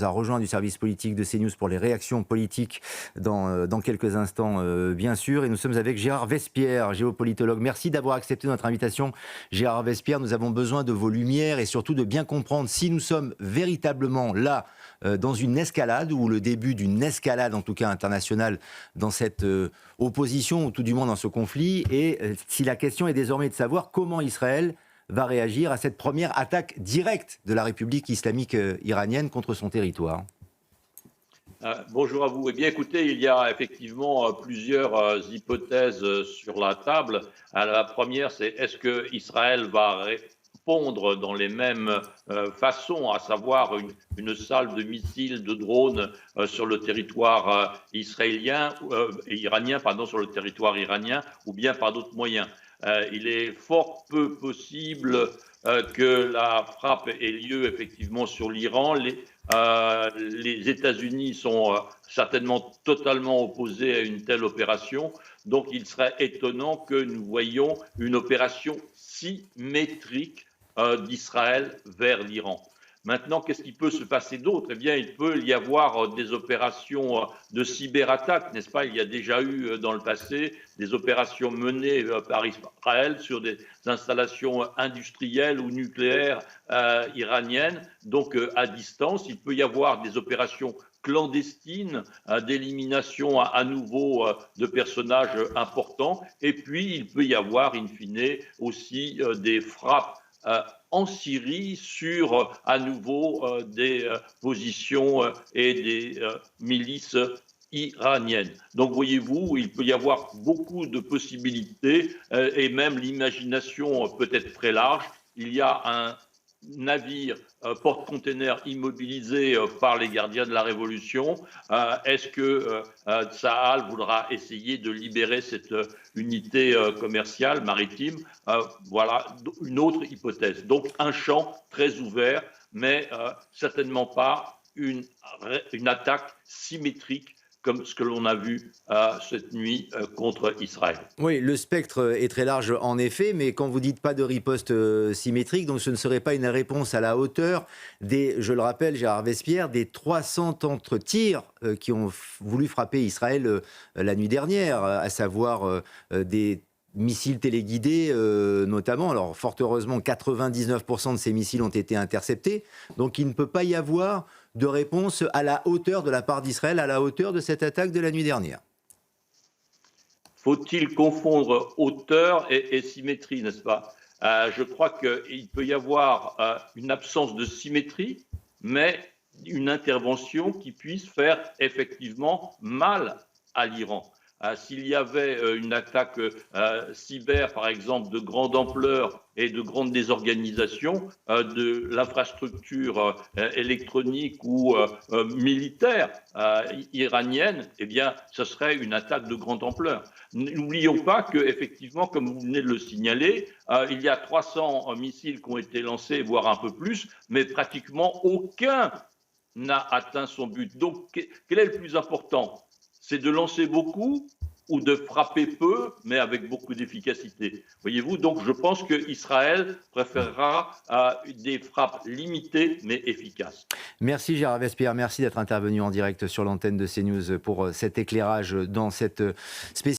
a rejoint du service politique de CNews pour les réactions politiques dans quelques instants, bien sûr. Et nous sommes avec Gérard Vespierre, géopolitologue. Merci d'avoir accepté notre invitation. Gérard Vespierre, nous avons besoin de vos lumières et surtout de bien comprendre si nous sommes véritablement là dans une escalade ou le début d'une escalade, en tout cas internationale, dans cette opposition ou tout du moins dans ce conflit. Et si la question est désormais de savoir comment Israël va réagir à cette première attaque directe de la République islamique iranienne contre son territoire. Bonjour à vous. Eh bien, écoutez, il y a effectivement plusieurs hypothèses sur la table. La première, c'est est-ce que Israël va répondre dans les mêmes façons, à savoir une salve de missiles, de drones sur le territoire iranien, pardon, sur le territoire iranien, ou bien par d'autres moyens. Il est fort peu possible que la frappe ait lieu effectivement sur l'Iran. Les États-Unis sont certainement totalement opposés à une telle opération. Donc il serait étonnant que nous voyions une opération symétrique d'Israël vers l'Iran. Maintenant, qu'est-ce qui peut se passer d'autre? Eh bien, il peut y avoir des opérations de cyberattaque, n'est-ce pas? Il y a déjà eu dans le passé des opérations menées par Israël sur des installations industrielles ou nucléaires iraniennes, donc à distance. Il peut y avoir des opérations clandestines d'élimination à nouveau de personnages importants. Et puis, il peut y avoir, in fine, aussi des frappes en Syrie sur à nouveau des positions et des milices iraniennes. Donc voyez-vous, il peut y avoir beaucoup de possibilités et même l'imagination peut être très large. Il y a un navire porte-container immobilisé par les gardiens de la Révolution. Est-ce que Tsahal voudra essayer de libérer cette unité commerciale maritime? Voilà une autre hypothèse. Donc un champ très ouvert, mais certainement pas une attaque symétrique comme ce que l'on a vu cette nuit contre Israël. Oui, le spectre est très large en effet, mais quand vous dites pas de riposte symétrique, donc ce ne serait pas une réponse à la hauteur des, je le rappelle, Gérard Vespierre, des 300 tirs qui ont voulu frapper Israël la nuit dernière, à savoir des missiles téléguidés notamment. Alors fort heureusement, 99% de ces missiles ont été interceptés, donc il ne peut pas y avoir de réponse à la hauteur de la part d'Israël, à la hauteur de cette attaque de la nuit dernière. Faut-il confondre hauteur et symétrie, n'est-ce pas? Je crois qu'il peut y avoir une absence de symétrie, mais une intervention qui puisse faire effectivement mal à l'Iran. S'il y avait une attaque cyber, par exemple, de grande ampleur et de grande désorganisation de l'infrastructure électronique ou militaire iranienne, eh bien, ce serait une attaque de grande ampleur. N'oublions pas qu'effectivement, comme vous venez de le signaler, il y a 300 missiles qui ont été lancés, voire un peu plus, mais pratiquement aucun n'a atteint son but. Donc, quel est le plus important? C'est de lancer beaucoup ou de frapper peu, mais avec beaucoup d'efficacité. Voyez-vous, donc je pense qu'Israël préférera des frappes limitées, mais efficaces. Merci Gérard Vespierre, merci d'être intervenu en direct sur l'antenne de CNews pour cet éclairage dans cette spéciale.